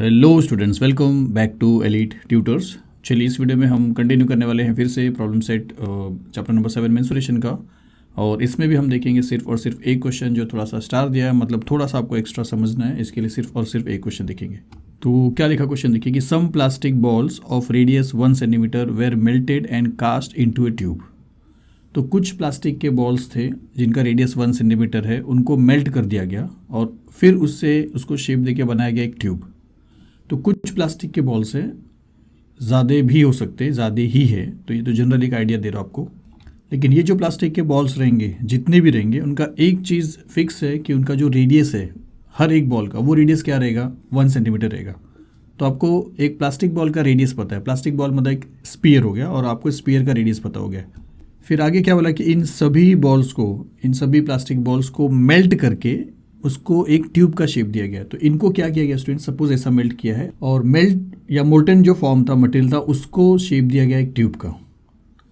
Hello students, welcome back to Elite Tutors. चलिए इस video में हम कंटिन्यू करने वाले हैं फिर से problem set chapter number 7 mensuration का। और इसमें भी हम देखेंगे सिर्फ और सिर्फ एक क्वेश्चन जो थोड़ा सा स्टार दिया है, मतलब थोड़ा सा आपको एक्स्ट्रा समझना है, इसके लिए सिर्फ और सिर्फ एक क्वेश्चन देखेंगे। तो क्या लिखा क्वेश्चन देखिए कि some plastic balls of radius 1 centimeter were melted and cast into a tube. तो कुछ प्लास्टिक के बॉल्स थे जिनका रेडियस 1 सेंटीमीटर है, उनको मेल्ट कर दिया गया और फिर उससे उसको शेप देके बनाया गया एक ट्यूब। तो कुछ प्लास्टिक के बॉल्स हैं, ज़्यादा भी हो सकते हैं, ज़्यादा ही है, तो ये तो जनरल एक आइडिया दे रहा हूँ आपको। लेकिन ये जो प्लास्टिक के बॉल्स रहेंगे, जितने भी रहेंगे, उनका एक चीज़ फिक्स है कि उनका जो रेडियस है हर एक बॉल का, वो रेडियस क्या रहेगा, 1 सेंटीमीटर रहेगा। तो आपको एक प्लास्टिक बॉल का रेडियस पता है, प्लास्टिक बॉल मतलब एक स्पीयर हो गया और आपको स्पीयर का रेडियस पता हो गया। फिर आगे क्या बोला कि इन सभी बॉल्स को, इन सभी प्लास्टिक बॉल्स को मेल्ट करके उसको एक ट्यूब का शेप दिया गया। तो इनको क्या किया गया स्टूडेंट, सपोज ऐसा मेल्ट किया है और मेल्ट या मोल्टन जो फॉर्म था, मटेरियल था, उसको शेप दिया गया एक ट्यूब का।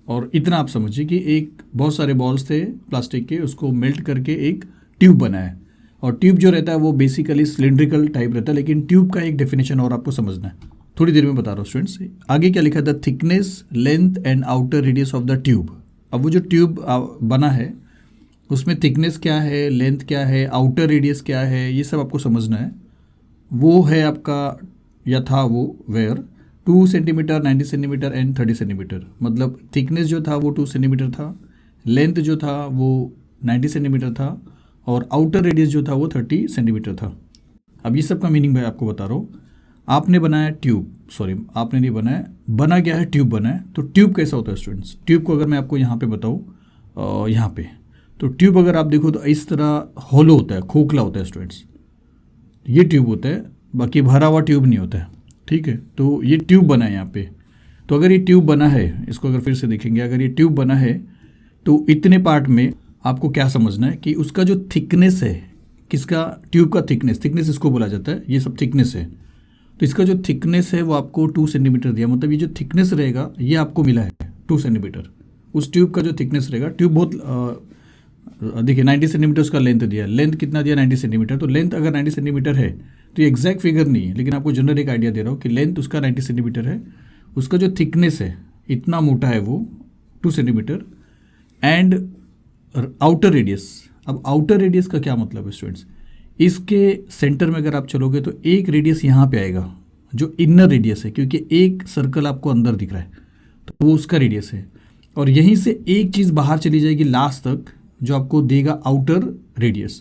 और इतना आप समझिए कि एक बहुत सारे बॉल्स थे प्लास्टिक के, उसको मेल्ट करके एक ट्यूब बनाया। और ट्यूब जो रहता है वो बेसिकली सिलिंड्रिकल टाइप रहता है, लेकिन ट्यूब का एक डेफिनेशन और आपको समझना है, थोड़ी देर में बता रहा हूँ स्टूडेंट्स। आगे क्या लिखा था, thickness, length and outer radius of the tube. अब वो जो ट्यूब बना है उसमें थिकनेस क्या है, लेंथ क्या है, आउटर रेडियस क्या है, ये सब आपको समझना है। वो है आपका, या था वो, where 2 centimetre, 90 centimetre and 30 centimetre. मतलब थिकनेस जो था वो 2 सेंटीमीटर था, लेंथ जो था वो 90 सेंटीमीटर था और आउटर रेडियस जो था वो 30 सेंटीमीटर था। अब ये सब का मीनिंग भाई आपको बता रहा हूँ। आपने बनाया ट्यूब, सॉरी आपने नहीं बनाया, बना गया है ट्यूब बना है। तो ट्यूब कैसा होता है स्टूडेंट्स, ट्यूब को अगर मैं आपको यहाँ पे बताऊँ, यहाँ पे, तो ट्यूब अगर आप देखो तो इस तरह होलो होता है, खोखला होता है स्टूडेंट्स, ये ट्यूब होता है, बाकी भरा हुआ ट्यूब नहीं होता है, ठीक है। तो ये ट्यूब बना है यहाँ पे। तो अगर ये ट्यूब बना है, इसको अगर फिर से देखेंगे, अगर ये ट्यूब बना है तो इतने पार्ट में आपको क्या समझना है कि उसका जो थिकनेस है, किसका, ट्यूब का थिकनेस, थिकनेस इसको बोला जाता है, ये सब थिकनेस है। तो इसका जो थिकनेस है वो आपको 2 सेंटीमीटर दिया, मतलब ये जो थिकनेस रहेगा ये आपको मिला है 2 सेंटीमीटर। उस ट्यूब का जो थिकनेस रहेगा, ट्यूब बहुत देखिए 90 सेंटीमीटर उसका लेंथ दिया, लेंथ कितना दिया, 90 सेंटीमीटर। तो लेंथ अगर 90 सेंटीमीटर है तो ये एग्जैक्ट फिगर नहीं है, लेकिन आपको जनरल एक आइडिया दे रहा हूँ कि लेंथ उसका 90 सेंटीमीटर है, उसका जो थिकनेस है इतना मोटा है वो 2 सेंटीमीटर एंड आउटर रेडियस। अब आउटर रेडियस का क्या मतलब है स्टूडेंट्स, इसके सेंटर में अगर आप चलोगे तो एक रेडियस यहाँ पे आएगा जो इनर रेडियस है, क्योंकि एक सर्कल आपको अंदर दिख रहा है तो वो उसका रेडियस है। और यहीं से एक चीज़ बाहर चली जाएगी लास्ट तक, जो आपको देगा आउटर रेडियस।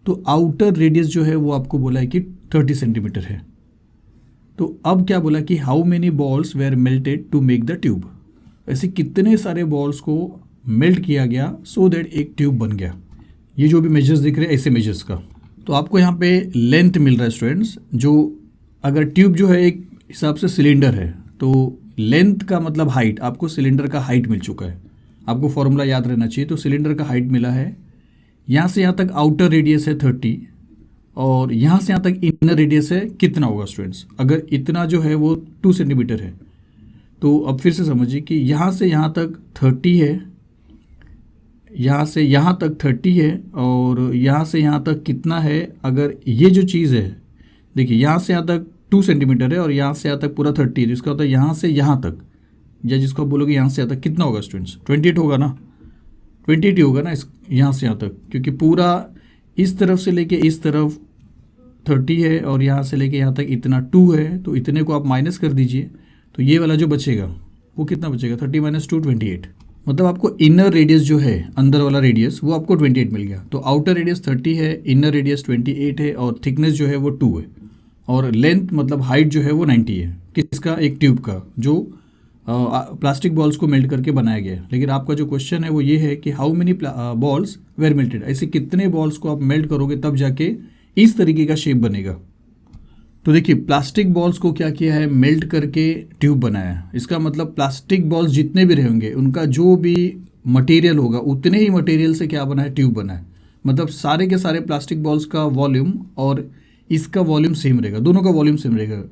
तो आउटर रेडियस जो है वो आपको बोला है कि 30 सेंटीमीटर है। तो अब क्या बोला कि how many balls were melted to make the tube. ऐसे कितने सारे बॉल्स को मेल्ट किया गया सो दैट एक ट्यूब बन गया। ये जो भी मेजर्स दिख रहे हैं ऐसे मेजर्स का। तो आपको यहाँ पे लेंथ मिल रहा है स्टूडेंट्स, जो अगर ट्यूब जो है एक हिसाब से सिलेंडर है तो लेंथ का मतलब हाइट, आपको सिलेंडर का हाइट मिल चुका है, आपको फॉर्मूला याद रहना चाहिए। तो सिलेंडर का हाइट मिला है, यहाँ से यहाँ तक आउटर रेडियस है 30 और यहाँ से यहाँ तक इनर रेडियस है, कितना होगा स्टूडेंट्स, अगर इतना जो है वो 2 सेंटीमीटर है। तो अब फिर से समझिए कि यहाँ से यहाँ तक 30 है, यहाँ से यहाँ तक 30 है और यहाँ से यहाँ तक कितना है, अगर ये जो चीज़ है, देखिए यहाँ से यहाँ तक 2 सेंटीमीटर है और यहाँ से यहाँ तक पूरा 30 है, जिसका होता है यहाँ से यहाँ तक, या जिसको आप बोलोगे यहाँ से यहाँ तक कितना होगा स्टूडेंट्स, 28 होगा ना, 28 ही होगा ना इस यहाँ से यहाँ तक, क्योंकि पूरा इस तरफ से लेके इस तरफ 30 है और यहाँ से लेके यहाँ तक इतना 2 है। तो इतने को आप माइनस कर दीजिए तो ये वाला जो बचेगा वो कितना बचेगा, 30 माइनस 2 28। मतलब आपको इनर रेडियस जो है, अंदर वाला रेडियस, वो आपको 28 मिल गया। तो आउटर रेडियस 30 है, इनर रेडियस 28 है और थिकनेस जो है वो 2 है और लेंथ मतलब हाइट जो है वो 90 है। किसका, एक ट्यूब का, जो प्लास्टिक बॉल्स को मेल्ट करके बनाया गया है। लेकिन आपका जो क्वेश्चन है वो ये है कि how many balls were melted, ऐसे कितने बॉल्स को आप मेल्ट करोगे तब जाके इस तरीके का शेप बनेगा। तो देखिए प्लास्टिक बॉल्स को क्या किया है, मेल्ट करके ट्यूब बनाया। इसका मतलब प्लास्टिक बॉल्स जितने भी रहेंगे उनका जो भी मटेरियल होगा उतने ही मटेरियल से क्या बना है, ट्यूब बना है। मतलब सारे के सारे प्लास्टिक बॉल्स का वॉल्यूम और इसका वॉल्यूम सेम रहेगा, दोनों का वॉल्यूम सेम रहेगा।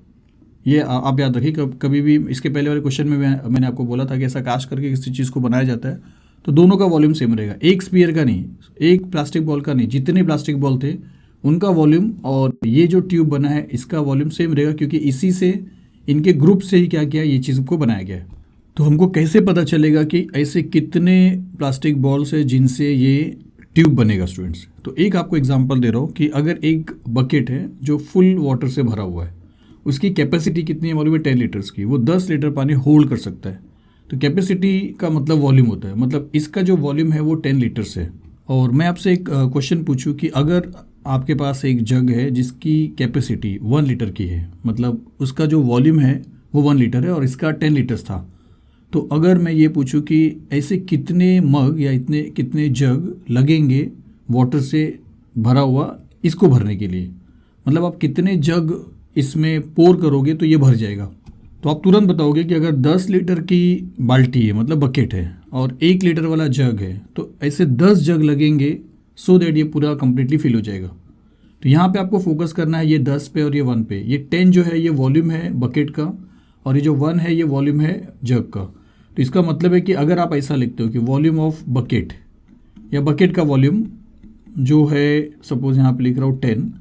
ये आप याद रखिए, कभी भी इसके पहले वाले क्वेश्चन में मैंने आपको बोला था कि ऐसा कास्ट करके किसी चीज़ को बनाया जाता है तो दोनों का वॉल्यूम सेम रहेगा, एक स्पीयर का नहीं, एक प्लास्टिक बॉल का नहीं, जितने प्लास्टिक बॉल थे उनका वॉल्यूम और ये जो ट्यूब बना है इसका वॉल्यूम सेम रहेगा, क्योंकि इसी से इनके ग्रुप से ही क्या किया ये चीज़ को बनाया गया है। तो हमको कैसे पता चलेगा कि ऐसे कितने प्लास्टिक बॉल्स है जिनसे ये ट्यूब बनेगा स्टूडेंट्स? तो एक आपको एग्जांपल दे रहा हूँ कि अगर एक बकेट है जो फुल वाटर से भरा हुआ है, उसकी कैपेसिटी कितनी है मालूम है? 10 लीटर्स की। वो 10 लीटर पानी होल्ड कर सकता है। तो कैपेसिटी का मतलब वॉल्यूम होता है, मतलब इसका जो वॉल्यूम है वो 10 लीटर्स है। और मैं आपसे एक क्वेश्चन पूछूं कि अगर आपके पास एक जग है जिसकी कैपेसिटी 1 लीटर की है, मतलब उसका जो वॉल्यूम है वो 1 लीटर है और इसका 10 लीटर्स था, तो अगर मैं ये पूछूं कि ऐसे कितने मग या इतने कितने जग लगेंगे वाटर से भरा हुआ इसको भरने के लिए, मतलब आप कितने जग इसमें पोर करोगे तो ये भर जाएगा, तो आप तुरंत बताओगे कि अगर 10 लीटर की बाल्टी है मतलब बकेट है और 1 लीटर वाला जग है, तो ऐसे 10 जग लगेंगे सो दैट ये पूरा कंप्लीटली फिल हो जाएगा। तो यहाँ पे आपको फोकस करना है ये 10 पे और ये 1 पे। ये 10 जो है ये वॉल्यूम है बकेट का और ये जो 1 है ये वॉल्यूम है जग का। तो इसका मतलब है कि अगर आप ऐसा लिखते हो कि वॉल्यूम ऑफ बकेट या बकेट का वॉल्यूम जो है, सपोज यहाँ पे लिख रहा हूँ 10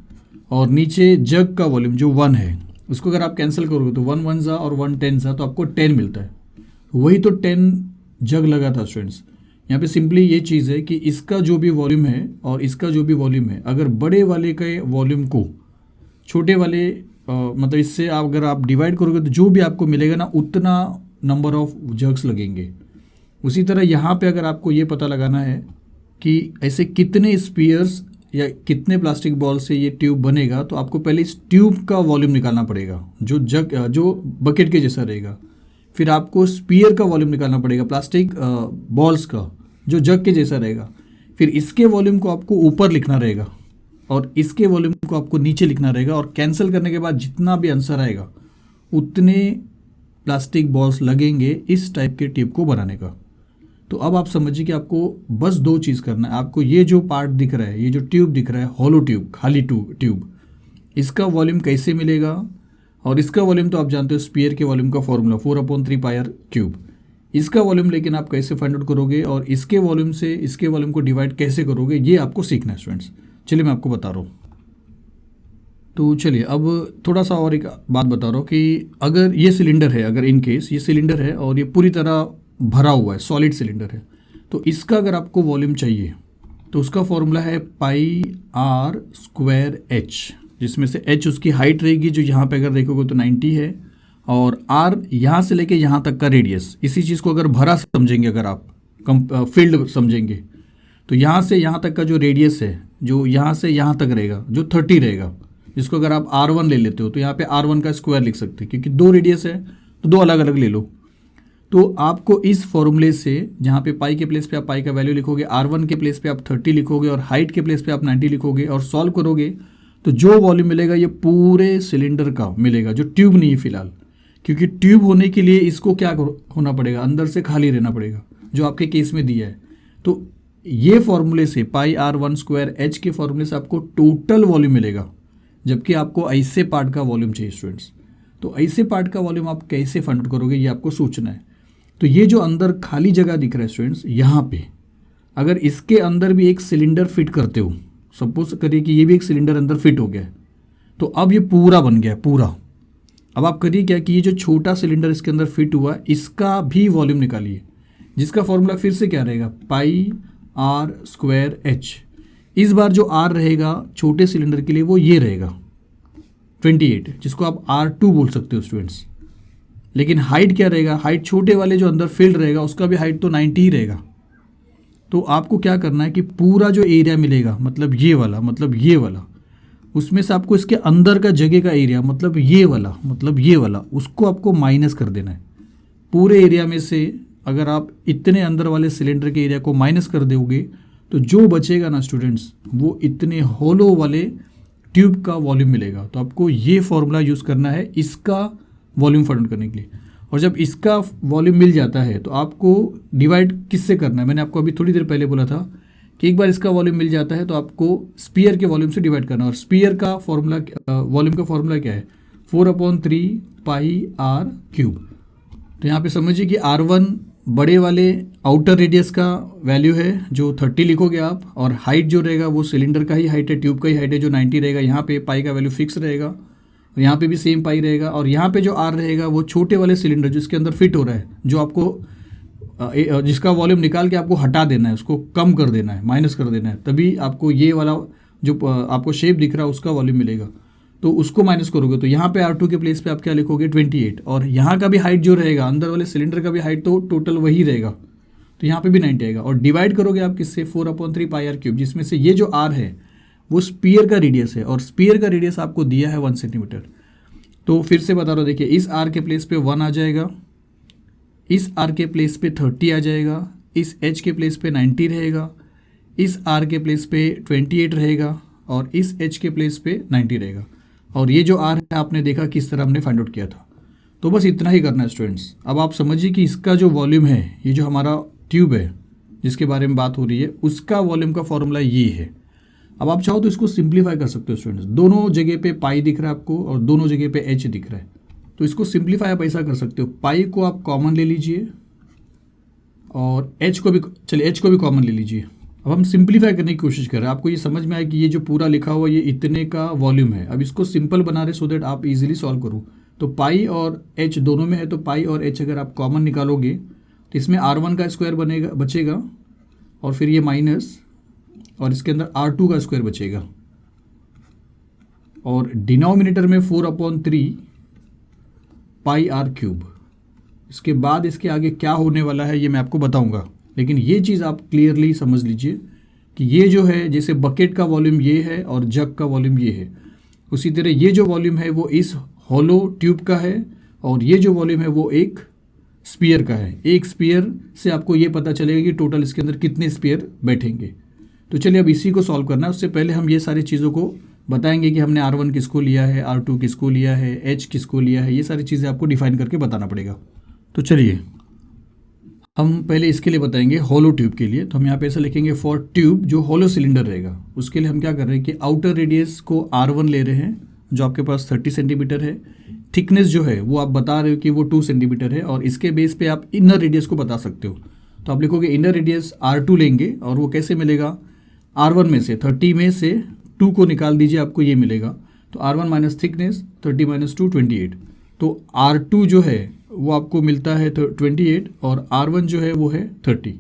और नीचे जग का वॉल्यूम जो 1 है, उसको अगर आप कैंसिल करोगे तो 1 1 सा और 1 10 सा, तो आपको 10 मिलता है। वही तो 10 जग लगा था स्टूडेंट्स। यहाँ पे सिंपली ये चीज़ है कि इसका जो भी वॉल्यूम है और इसका जो भी वॉल्यूम है, अगर बड़े वाले के वॉल्यूम को छोटे वाले मतलब इससे अगर आप डिवाइड करोगे तो जो भी आपको मिलेगा ना उतना नंबर ऑफ जग्स लगेंगे। उसी तरह यहाँ पे अगर आपको ये पता लगाना है कि ऐसे कितने स्पीयर्स या कितने प्लास्टिक बॉल से ये ट्यूब बनेगा, तो आपको पहले इस ट्यूब का वॉल्यूम निकालना पड़ेगा जो बकेट के जैसा रहेगा। फिर आपको स्पीयर का वॉल्यूम निकालना पड़ेगा प्लास्टिक बॉल्स का जो जग के जैसा रहेगा। फिर इसके वॉल्यूम को आपको ऊपर लिखना रहेगा और इसके वॉल्यूम को आपको नीचे लिखना रहेगा, और कैंसिल करने के बाद जितना भी आंसर आएगा उतने प्लास्टिक बॉल्स लगेंगे इस टाइप के ट्यूब को बनाने का। तो अब आप समझिए कि आपको बस 2 चीज़ करना है। आपको ये जो पार्ट दिख रहा है, ये जो ट्यूब दिख रहा है, हॉलो ट्यूब, खाली ट्यूब, इसका वॉल्यूम कैसे मिलेगा? और इसका वॉल्यूम तो आप जानते हो स्पीयर के वॉल्यूम का फॉर्मूला 4/3 पायर क्यूब। इसका वॉल्यूम लेकिन आप कैसे फाइंड आउट करोगे और इसके वॉल्यूम से इसके वॉल्यूम को डिवाइड कैसे करोगे, ये आपको सीखना है स्टूडेंट्स। चलिए मैं आपको बता रहा हूँ। तो चलिए अब थोड़ा सा और एक बात बता रहा हूँ कि अगर ये सिलेंडर है, अगर इन केस ये सिलेंडर है और ये पूरी तरह भरा हुआ है, सॉलिड सिलेंडर है, तो इसका अगर आपको वॉल्यूम चाहिए तो उसका फॉर्मूला है πr²h, जिसमें से h उसकी हाइट रहेगी जो यहाँ पे अगर देखोगे तो 90 है, और r यहाँ से लेके यहाँ तक का रेडियस। इसी चीज़ को अगर भरा समझेंगे, अगर आप फील्ड समझेंगे, तो यहाँ से यहाँ तक का जो रेडियस है जो यहाँ से यहाँ तक रहेगा जो 30 रहेगा, जिसको अगर आप r1 ले लेते हो तो यहाँ पे r1 का स्क्वायर लिख सकते हैं, क्योंकि 2 रेडियस है तो 2 अलग अलग ले लो। तो आपको इस फॉर्मूले से जहाँ पे पाई के प्लेस पे आप पाई का वैल्यू लिखोगे, r1 के प्लेस पे आप 30 लिखोगे और हाइट के प्लेस पे आप 90 लिखोगे और सॉल्व करोगे, तो जो वॉल्यूम मिलेगा ये पूरे सिलेंडर का मिलेगा, जो ट्यूब नहीं है फिलहाल। क्योंकि ट्यूब होने के लिए इसको क्या होना पड़ेगा, अंदर से खाली रहना पड़ेगा, जो आपके केस में दिया है। तो ये फॉर्मूले से πr1² के फॉर्मूले से आपको टोटल वॉल्यूम मिलेगा, जबकि आपको ऐसे पार्ट का वॉल्यूम चाहिए स्टूडेंट्स। तो ऐसे पार्ट का वॉल्यूम आप कैसे फाइंड आउट करोगे, ये आपको सोचना है। तो ये जो अंदर खाली जगह दिख रहा है स्टूडेंट्स, यहाँ पे अगर इसके अंदर भी एक सिलेंडर फिट करते हो, सपोज करिए कि ये भी एक सिलेंडर अंदर फिट हो गया है, तो अब ये पूरा बन गया है पूरा। अब आप करिए क्या कि ये जो छोटा सिलेंडर इसके अंदर फिट हुआ है, इसका भी वॉल्यूम निकालिए, जिसका फॉर्मूला फिर से क्या रहेगा, πr²h। इस बार जो r रहेगा छोटे सिलेंडर के लिए वो ये रहेगा 28, जिसको आप r2 बोल सकते हो स्टूडेंट्स। लेकिन हाइट क्या रहेगा, हाइट छोटे वाले जो अंदर फील्ड रहेगा उसका भी हाइट तो 90 ही रहेगा। तो आपको क्या करना है कि पूरा जो एरिया मिलेगा, मतलब ये वाला, उसमें से आपको इसके अंदर का जगह का एरिया, मतलब ये वाला, उसको आपको माइनस कर देना है। पूरे एरिया में से अगर आप इतने अंदर वाले सिलेंडर के एरिया को माइनस कर दोगे तो जो बचेगा ना स्टूडेंट्स, वो इतने होलो वाले ट्यूब का वॉल्यूम मिलेगा। तो आपको ये फॉर्मूला यूज़ करना है इसका वॉल्यूम फाइंड करने के लिए। और जब इसका वॉल्यूम मिल जाता है तो आपको डिवाइड किससे करना है, मैंने आपको अभी थोड़ी देर पहले बोला था कि एक बार इसका वॉल्यूम मिल जाता है तो आपको स्पीयर के वॉल्यूम से डिवाइड करना है। और स्पीयर का फॉर्मूला, वॉल्यूम का फॉर्मूला क्या है, 4/3 πr3। तो यहाँ पे समझिए कि r1 बड़े वाले आउटर रेडियस का वैल्यू है जो 30 लिखोगे आप, और हाइट जो रहेगा वो सिलेंडर का ही हाइट है, ट्यूब का ही हाइट है जो 90 रहेगा। यहाँ पे पाई का वैल्यू फिक्स रहेगा, और यहाँ पे भी सेम पाई रहेगा। और यहाँ पे जो आर रहेगा वो छोटे वाले सिलेंडर जिसके अंदर फिट हो रहा है, जो आपको जिसका वॉल्यूम निकाल के आपको हटा देना है, उसको कम कर देना है, माइनस कर देना है, तभी आपको ये वाला जो आपको शेप दिख रहा है उसका वॉल्यूम मिलेगा। तो उसको माइनस करोगे तो यहाँ पे R2 के प्लेस पे आप क्या लिखोगे 28, और यहाँ का भी हाइट जो रहेगा अंदर वाले सिलेंडर का भी हाइट तो टोटल वही रहेगा, तो यहाँ पे भी 90 आएगा। और डिवाइड करोगे आप किससे 4/3 पाई आर क्यूब, जिसमें से ये जो R है वो स्पीयर का रेडियस है, और स्पीयर का रेडियस आपको दिया है 1 सेंटीमीटर। तो फिर से बता रहा हूँ, देखिए इस R के प्लेस पे 1 आ जाएगा, इस R के प्लेस पे 30 आ जाएगा, इस H के प्लेस पे 90 रहेगा, इस R के प्लेस पे 28 रहेगा, और इस H के प्लेस पे 90 रहेगा। और ये जो R है आपने देखा किस तरह हमने फाइंड आउट किया था। तो बस इतना ही करना है स्टूडेंट्स। अब आप समझिए कि इसका जो वॉल्यूम है, ये जो हमारा ट्यूब है जिसके बारे में बात हो रही है, उसका वॉल्यूम का फॉर्मूला ये है। अब आप चाहो तो इसको सिंप्लीफाई कर सकते हो स्टूडेंट्स। दोनों जगह पे पाई दिख रहा है आपको और दोनों जगह पे H दिख रहा है, तो इसको सिंप्लीफाई आप ऐसा कर सकते हो, पाई को आप कॉमन ले लीजिए और H को भी कॉमन ले लीजिए। अब हम सिंप्लीफाई करने की कोशिश कर रहे हैं, आपको ये समझ में आए कि ये जो पूरा लिखा हुआ ये इतने का वॉल्यूम है। अब इसको सिंपल बना रहे सो दैट आप इजीली सॉल्व करो। तो पाई और H दोनों में है, तो पाई और H अगर आप कॉमन निकालोगे तो इसमें R1 का स्क्वायर बचेगा, और फिर ये माइनस, और इसके अंदर R2 का स्क्वायर बचेगा, और डिनोमिनेटर में 4/3 पाई आर क्यूब। इसके बाद इसके आगे क्या होने वाला है ये मैं आपको बताऊंगा, लेकिन ये चीज़ आप क्लियरली समझ लीजिए कि ये जो है, जैसे बकेट का वॉल्यूम ये है और जग का वॉल्यूम ये है, उसी तरह ये जो वॉल्यूम है वो इस हॉलो ट्यूब का है, और ये जो वॉल्यूम है वो एक स्पीयर का है। एक स्पीयर से आपको ये पता चलेगा कि टोटल इसके अंदर कितने स्पीयर बैठेंगे। तो चलिए अब इसी को सॉल्व करना है। उससे पहले हम ये सारी चीज़ों को बताएंगे कि हमने R1 किसको लिया है, R2 किसको लिया है, H किसको लिया है, ये सारी चीज़ें आपको डिफाइन करके बताना पड़ेगा। तो चलिए हम पहले इसके लिए बताएंगे हॉलो ट्यूब के लिए। तो हम यहाँ पे ऐसा लिखेंगे फॉर ट्यूब जो हॉलो सिलेंडर रहेगा, उसके लिए हम क्या कर रहे हैं कि आउटर रेडियस को R1 ले रहे हैं जो आपके पास 30 सेंटीमीटर है। थिकनेस जो है वो आप बता रहे हो कि वो 2 सेंटीमीटर है, और इसके बेस पे आप इनर रेडियस को बता सकते हो। तो आप लिखोगे इनर रेडियस R2 लेंगे, और वो कैसे मिलेगा, R1 में से 30 में से 2 को निकाल दीजिए, आपको ये मिलेगा। तो R1 माइनस थिकनेस 30 माइनस 2 28। तो R2 जो है वो आपको मिलता है 28, और R1 जो है वो है 30।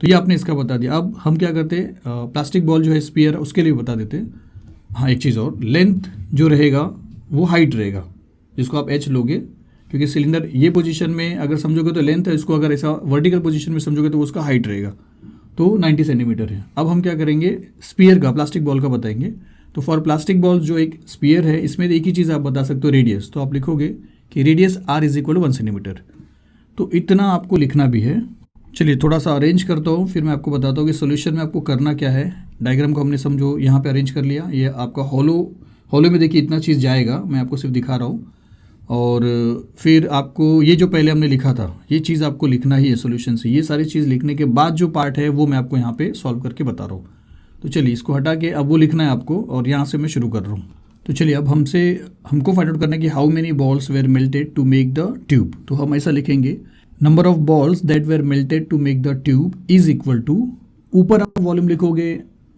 तो ये आपने इसका बता दिया। अब हम क्या करते हैं, प्लास्टिक बॉल जो है स्पीयर, उसके लिए बता देते हैं। हाँ, एक चीज़ और, लेंथ जो रहेगा वो हाइट रहेगा, जिसको आप H लोगे, क्योंकि सिलेंडर ये पोजीशन में अगर समझोगे तो लेंथ है, इसको अगर ऐसा वर्टिकल पोजीशन में समझोगे तो उसका हाइट रहेगा, तो 90 सेंटीमीटर है। अब हम क्या करेंगे, स्पीयर का, प्लास्टिक बॉल का बताएंगे। तो फॉर प्लास्टिक बॉल जो एक स्पीयर है, इसमें एक ही चीज़ आप बता सकते हो, रेडियस। तो आप लिखोगे कि radius R is equal 1 centimetre. तो इतना आपको लिखना भी है। चलिए थोड़ा सा अरेंज करता हूँ, फिर मैं आपको बताता हूँ कि सोल्यूशन में आपको करना क्या है। डायग्राम को हमने समझो यहाँ पे अरेंज कर लिया। ये आपका हॉलो में देखिए इतना चीज़ जाएगा, मैं आपको सिर्फ दिखा रहा हूँ। और फिर आपको ये जो पहले हमने लिखा था ये चीज़ आपको लिखना ही है सोल्यूशन से। ये सारी चीज़ लिखने के बाद जो पार्ट है वो मैं आपको यहाँ पे सॉल्व करके बता रहा हूँ। तो चलिए इसको हटा के अब वो लिखना है आपको, और यहाँ से मैं शुरू कर रहा हूँ। तो चलिए अब हमको फाइंड आउट करना है कि how many balls were melted to make the tube. तो हम ऐसा लिखेंगे, number of balls that were melted to make the tube is equal to, ऊपर आप वॉल्यूम लिखोगे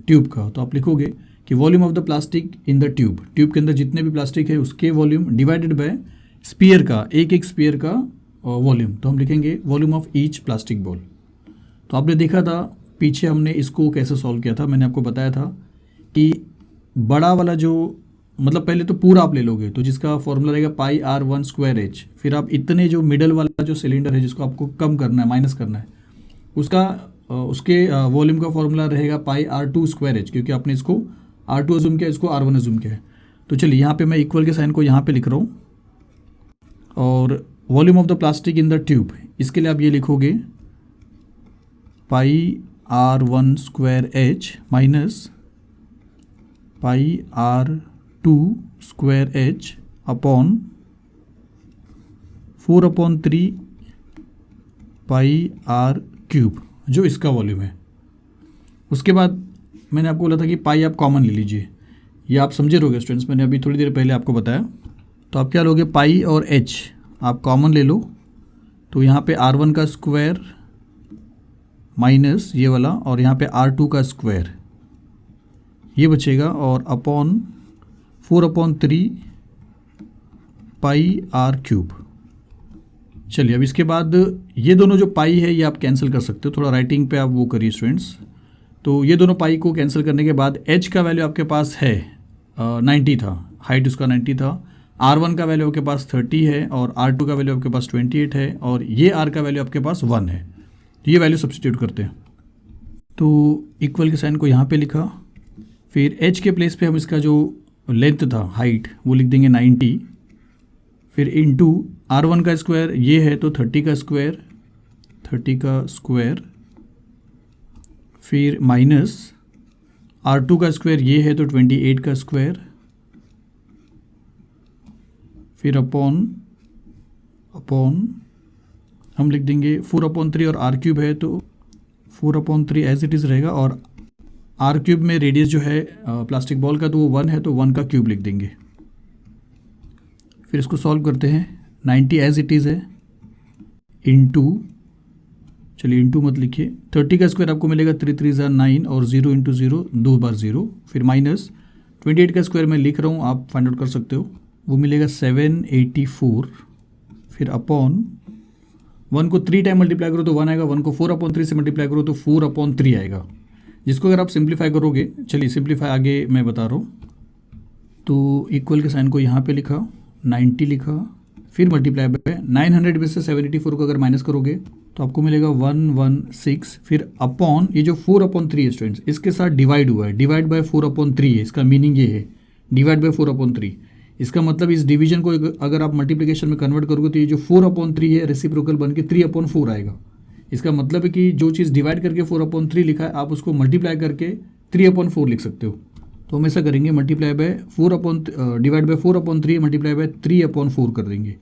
ट्यूब का, तो आप लिखोगे कि volume of the plastic in the tube, tube के अंदर जितने भी प्लास्टिक है उसके वॉल्यूम डिवाइडेड बाय स्पीयर का, एक स्पीयर का वॉल्यूम। तो हम लिखेंगे volume of each plastic ball. तो आपने देखा था पीछे हमने इसको कैसे सॉल्व किया था, मैंने आपको बताया था कि बड़ा वाला जो, मतलब पहले तो पूरा आप ले लोगे, तो जिसका फॉर्मूला रहेगा पाई R1 स्क्वायर H। फिर आप इतने जो मिडल वाला जो सिलेंडर है जिसको आपको कम करना है, माइनस करना है, उसके वॉल्यूम का फॉर्मूला रहेगा पाई R2 स्क्वायर H, क्योंकि आपने इसको R2 अज्यूम किया, इसको R1 अज्यूम किया है। तो चलिए यहाँ पे मैं इक्वल के साइन को यहाँ पे लिख रहा हूँ, और volume of the plastic in the tube, इसके लिए आप ये लिखोगे पाई R1 square H minus pi R2 square H upon 4/3 पाई R क्यूब, जो इसका वॉल्यूम है। उसके बाद मैंने आपको बोला था कि पाई आप कॉमन ले लीजिए, ये आप समझे रहोगे स्टूडेंट्स, मैंने अभी थोड़ी देर पहले आपको बताया। तो आप क्या लोगे, पाई और H आप कॉमन ले लो, तो यहाँ पे R1 का स्क्वायर माइनस ये वाला और यहाँ पे R2 का स्क्वायर ये बचेगा और अपॉन 4/3 पाई आर क्यूब। चलिए अब इसके बाद ये दोनों जो पाई है ये आप कैंसिल कर सकते हो, थोड़ा राइटिंग पे आप वो करिए स्टूडेंट्स। तो ये दोनों पाई को कैंसिल करने के बाद h का वैल्यू आपके पास है 90 था, हाइट उसका 90 था। R1 का वैल्यू आपके पास 30 है और R2 का वैल्यू आपके पास 28 है और ये R का वैल्यू आपके पास 1 है। तो ये वैल्यू सब्स्टिट्यूट करते हैं, तो इक्वल के साइन को यहाँ पे लिखा, फिर h के प्लेस पे हम इसका जो लेंथ था हाइट वो लिख देंगे 90, फिर इनटू R1 का स्क्वायर ये है तो 30 का स्क्वायर, फिर माइनस R2 का स्क्वायर ये है तो 28 का स्क्वायर, फिर अपॉन हम लिख देंगे 4/3 और R क्यूब है तो 4/3 एज इट इज़ रहेगा और R क्यूब में रेडियस जो है प्लास्टिक बॉल का तो वो 1 है तो 1 का क्यूब लिख देंगे। फिर इसको सॉल्व करते हैं, 90 एज इट इज़ है इंटू, चलिए इंटू मत लिखिए, 30 का स्क्वायर आपको मिलेगा 3 3 9 और 0 इंटू 0 2 बार 0, फिर माइनस 28 का स्क्वायर मैं लिख रहा हूँ, आप फाइंड आउट कर सकते हो, वो मिलेगा 784, फिर अपॉन 1 को 3 टाइम मल्टीप्लाई करो तो 1 आएगा, 1 को 4/3 से मल्टीप्लाई करो तो 4/3 आएगा, जिसको अगर आप सिंप्लीफाई करोगे, चलिए सिंप्लीफाई आगे मैं बता रहा हूँ। तो इक्वल के साइन को यहाँ पे लिखा, 90 लिखा, फिर मल्टीप्लाई बाय 900 में से 784 को अगर माइनस करोगे तो आपको मिलेगा 116, फिर अपॉन ये जो 4/3 है स्टूडेंट्स इसके साथ डिवाइड हुआ है, डिवाइड बाय 4/3 है, इसका मीनिंग ये है डिवाइड बाय 4/3। इसका मतलब इस डिवीजन को अगर आप मल्टीप्लिकेशन में कन्वर्ट करोगे तो ये जो 4/3 है रेसिप्रोकल बन के 3/4 आएगा। इसका मतलब है कि जो चीज़ डिवाइड करके 4/3 लिखा है आप उसको मल्टीप्लाई करके 3/4 लिख सकते हो। तो हम ऐसा करेंगे, multiply by divide by 4/3 multiply by 3/4 कर देंगे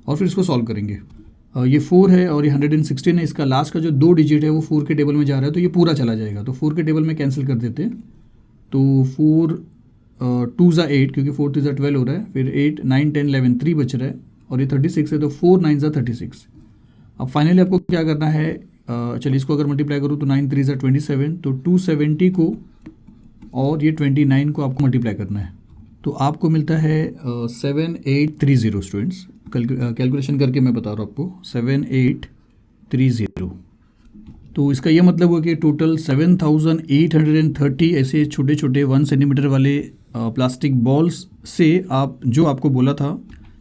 और फिर इसको सॉल्व करेंगे। ये 4 है और ये 116 है, इसका लास्ट का जो 2 डिजिट है वो 4 के टेबल में जा रहा है तो ये पूरा चला जाएगा, तो 4 के टेबल में कैंसिल कर देते हैं, तो 4 2 ज़ा 8 क्योंकि 4 3 ज़ा 12 हो रहा है, फिर 8 9 10 11 3 बच रहा है और ये 36 है तो 4 9 ज़ा 36। अब फाइनली आपको क्या करना है, चलिए इसको अगर मल्टीप्लाई करूँ तो 9 3 ज़ा 27, तो 270 को और ये 29 को आपको मल्टीप्लाई करना है, तो आपको मिलता है 7830 स्टूडेंट्स। कैलकुलेशन करके मैं बता रहा हूँ आपको 7830। तो इसका ये मतलब हुआ कि टोटल 7830 ऐसे छोटे छोटे 1 सेंटीमीटर वाले प्लास्टिक बॉल्स से आप जो आपको बोला था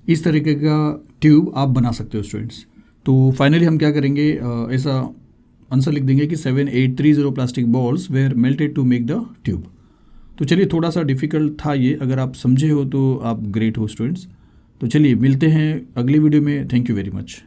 इस तरीके का ट्यूब आप बना सकते हो स्टूडेंट्स। तो फाइनली हम क्या करेंगे, ऐसा आंसर लिख देंगे कि 7830 plastic balls were melted to make the tube. तो चलिए थोड़ा सा डिफ़िकल्ट था ये, अगर आप समझे हो तो आप ग्रेट हो स्टूडेंट्स। तो चलिए मिलते हैं अगली वीडियो में, थैंक यू वेरी मच।